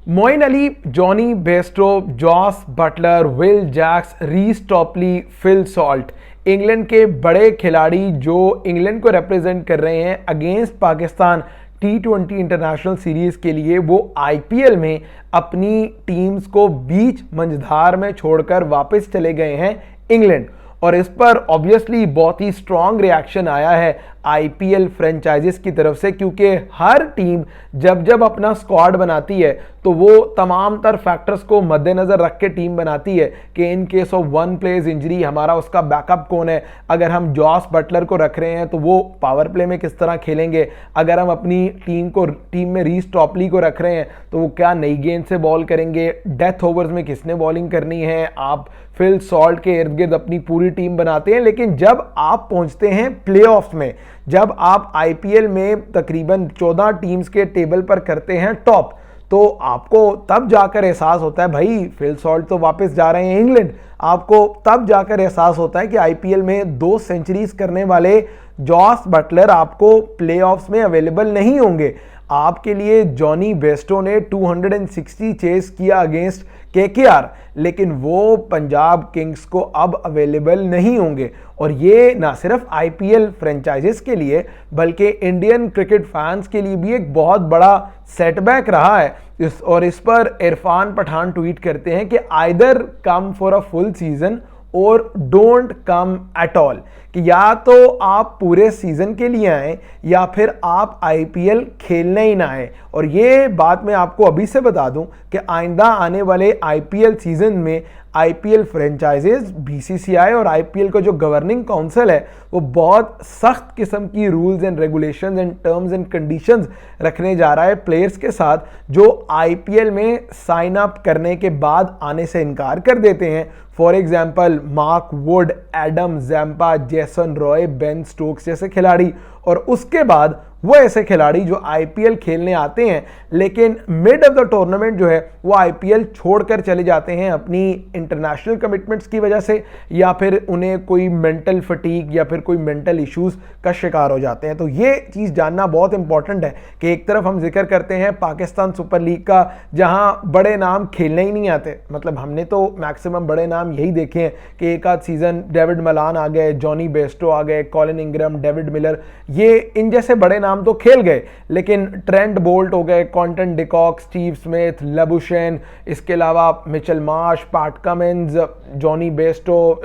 Moin Ali, Jonny Bairstow, Jos Buttler, Will Jacks, Reece Topley, Phil Salt, England के बड़े खिलाड़ी जो इंग्लैंड को रिप्रेजेंट कर रहे हैं against Pakistan T20 international series के लिए, वो आईपीएल में अपनी टीम्स को बीच मंझधार में छोड़कर वापस चले गए हैं इंग्लैंड। और इस पर ऑब्वियसली बहुत ही स्ट्रॉन्ग रिएक्शन आया है आईपीएल फ्रेंचाइजीज की तरफ से, क्योंकि हर टीम जब जब अपना स्क्वाड बनाती है तो वो तमाम तर फैक्टर्स को मद्देनजर रख के टीम बनाती है कि in case of one place injury हमारा उसका बैकअप कौन है। अगर हम जॉस बटलर को रख रहे हैं तो वो पावर प्ले में किस तरह खेलेंगे, अगर हम अपनी टीम में रीस टॉपली को रख रहे हैं तो वो क्या नई गेंद से बॉल करेंगे, डेथ ओवर्स में किसने बॉलिंग करनी है। आप फिल सॉल्ट के इर्द गिर्द अपनी पूरी टीम बनाते हैं, लेकिन जब आप पहुंचते हैं प्लेऑफ्स में, जब आप आईपीएल में तकरीबन 14 टीम्स के टेबल पर करते हैं टॉप, तो आपको तब जाकर एहसास होता है भाई फिल सॉल्ट तो वापस जा रहे हैं इंग्लैंड। आपको तब जाकर एहसास होता है कि आईपीएल में 2 सेंचुरीज करने वाले जॉस बटलर आपको प्लेऑफ्स में अवेलेबल नहीं होंगे। आपके लिए जॉनी बेस्टो ने 260 चेस किया अगेंस्ट केकेआर, लेकिन वो पंजाब किंग्स को अब अवेलेबल नहीं होंगे। और ये ना सिर्फ आईपीएल फ्रेंचाइजीज के लिए बल्कि इंडियन क्रिकेट फैंस के लिए भी एक बहुत बड़ा सेटबैक रहा है। इस पर इरफान पठान ट्वीट करते हैं कि either come for a full season और डोंट कम एट ऑल, कि या तो आप पूरे सीजन के लिए आए या फिर आप आईपीएल खेलने ही ना आए। और ये बात मैं आपको अभी से बता दूं कि आइंदा आने वाले आईपीएल सीजन में आईपीएल फ्रेंचाइजेज, बीसीसीआई और आईपीएल का जो गवर्निंग काउंसिल है वो बहुत सख्त किस्म की rules and regulations and terms and conditions रखने जा रहा है प्लेयर्स के साथ, जो आईपीएल में साइन अप करने के बाद आने से इनकार कर देते हैं। For example Mark Wood, Adam Zampa, Jason Roy, Ben Stokes जैसे खिलाड़ी, और उसके बाद वो ऐसे खिलाड़ी जो आईपीएल खेलने आते हैं लेकिन मिड ऑफ द टूर्नामेंट जो है वो आईपीएल छोड़कर चले जाते हैं अपनी इंटरनेशनल कमिटमेंट्स की वजह से, या फिर उन्हें कोई मेंटल फटीग या फिर कोई मेंटल इश्यूज का शिकार हो जाते हैं। तो ये चीज़ जानना बहुत इंपॉर्टेंट है कि एक तरफ हम जिक्र करते हैं पाकिस्तान सुपर लीग का, जहां बड़े नाम खेलने ही नहीं आते। मतलब हमने तो मैक्सिमम बड़े नाम यही देखे हैं कि एक आध सीजन डेविड मलान आ गए, जॉनी बेस्टो आ गए, कॉलिन इंग्रम, डेविड मिलर, ये इन जैसे बड़े नाम तो खेल गए, लेकिन ट्रेंट बोल्ट हो गए, Quinton de Kock, Steve Smith, Labuschagne, इसके अलावा Mitchell Marsh, Pat Cummins, Jonny Bairstow,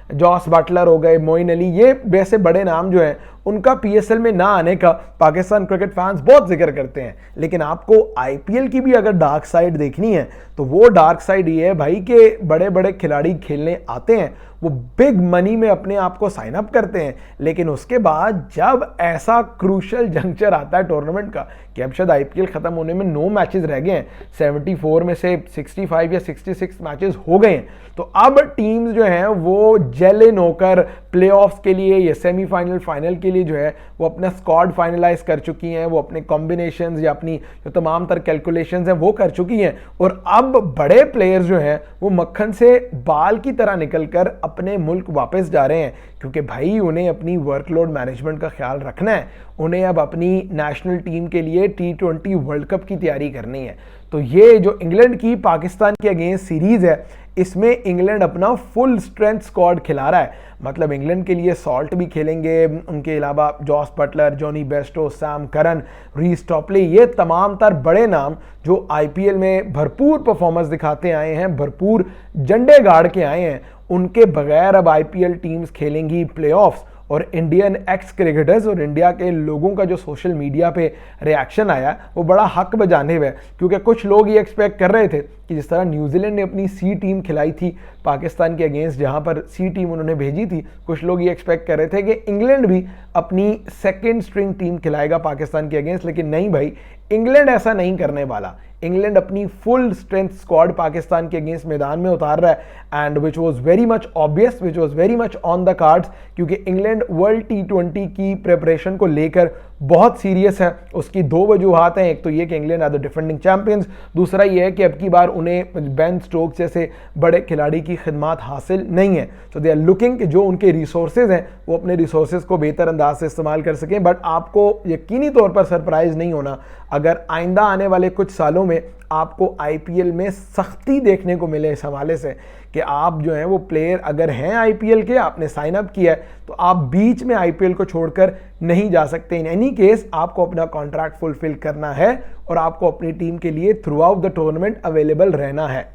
Jos Buttler हो गए, मोइन अली, ये वैसे बड़े नाम जो हैं उनका पीएसएल में ना आने का पाकिस्तान क्रिकेट फैंस बहुत जिक्र करते हैं। लेकिन आपको आईपीएल की भी अगर डार्क साइड देखनी है तो वो डार्क साइड ये है भाई कि बड़े बड़े खिलाड़ी खेलने आते हैं, वो बिग मनी में अपने आप को साइन अप करते हैं, लेकिन उसके बाद जब ऐसा क्रूशल जंक्चर आता है टूर्नामेंट का कि अब शायद आईपीएल खत्म होने में 9 मैचेस रह गए हैं, 74 में से 65 या 66 मैचेस हो गए हैं, तो अब टीम्स जो हैं वो जेल इन होकर प्लेऑफ्स के लिए या सेमीफाइनल फाइनल के लिए जो है वो अपना स्क्वाड फाइनलाइज कर चुकी हैं, वो अपने कॉम्बिनेशंस या अपनी जो तमाम तर कैलकुलेशंस हैं वो कर चुकी हैं। और अब बड़े प्लेयर्स जो हैं वो मक्खन से बाल की तरह निकलकर अपने मुल्क वापस जा रहे हैं, क्योंकि भाई उन्हें अपनी वर्कलोड मैनेजमेंट का ख्याल रखना है, उन्हें अब अपनी नेशनल टीम के लिए T20 वर्ल्ड कप की तैयारी करनी है। तो ये जो इंग्लैंड की पाकिस्तान के अगेंस्ट सीरीज है, इसमें इंग्लैंड अपना फुल स्ट्रेंथ स्क्वाड खिला रहा है। मतलब इंग्लैंड के लिए सॉल्ट भी खेलेंगे, उनके अलावा Jos Buttler, Jonny Bairstow, Sam Curran, Reece Topley, ये तमाम तर बड़े नाम जो आईपीएल में भरपूर परफॉर्मेंस दिखाते आए हैं, भरपूर झंडे गाड़ के आए हैं, उनके बगैर अब आईपीएल टीम्स खेलेंगी प्लेऑफ्स। और इंडियन एक्स क्रिकेटर्स और इंडिया के लोगों का जो सोशल मीडिया पे रिएक्शन आया वो बड़ा हक बजाने हुए, क्योंकि कुछ लोग ये एक्सपेक्ट कर रहे थे कि जिस तरह न्यूजीलैंड ने अपनी सी टीम खिलाई थी पाकिस्तान के अगेंस्ट, जहां पर सी टीम उन्होंने भेजी थी, कुछ लोग ये एक्सपेक्ट कर रहे थे कि इंग्लैंड भी अपनी सेकेंड स्ट्रिंग टीम खिलाएगा पाकिस्तान के अगेंस्ट, लेकिन नहीं भाई, इंग्लैंड ऐसा नहीं करने वाला। इंग्लैंड अपनी फुल स्ट्रेंथ स्क्वाड पाकिस्तान के अगेंस्ट मैदान में उतार रहा है, and which was very much obvious, which was very much on the cards, क्योंकि इंग्लैंड वर्ल्ड T20 की प्रिपरेशन को लेकर बहुत सीरियस है। उसकी दो वजूहात हैं, एक तो ये कि England are the defending champions, दूसरा ये है कि अब की बार उन्हें बेन स्टोक्स जैसे बड़े खिलाड़ी की खिदमत हासिल नहीं है। सो दे आर लुकिंग कि जो उनके रिसोर्सेज हैं वो अपने रिसोर्सेज को बेहतर अंदाज से इस्तेमाल कर सकें। बट आपको यकीनी तौर पर सरप्राइज नहीं होना अगर आइंदा आने वाले कुछ सालों में आपको आईपीएल में सख्ती देखने को मिले इस हवाले से कि आप जो हैं वो प्लेयर अगर हैं आईपीएल के, आपने साइन अप किया है, तो आप बीच में आईपीएल को छोड़कर नहीं जा सकते। इन एनी केस आपको अपना कॉन्ट्रैक्ट फुलफिल करना है और आपको अपनी टीम के लिए through out the tournament available रहना है।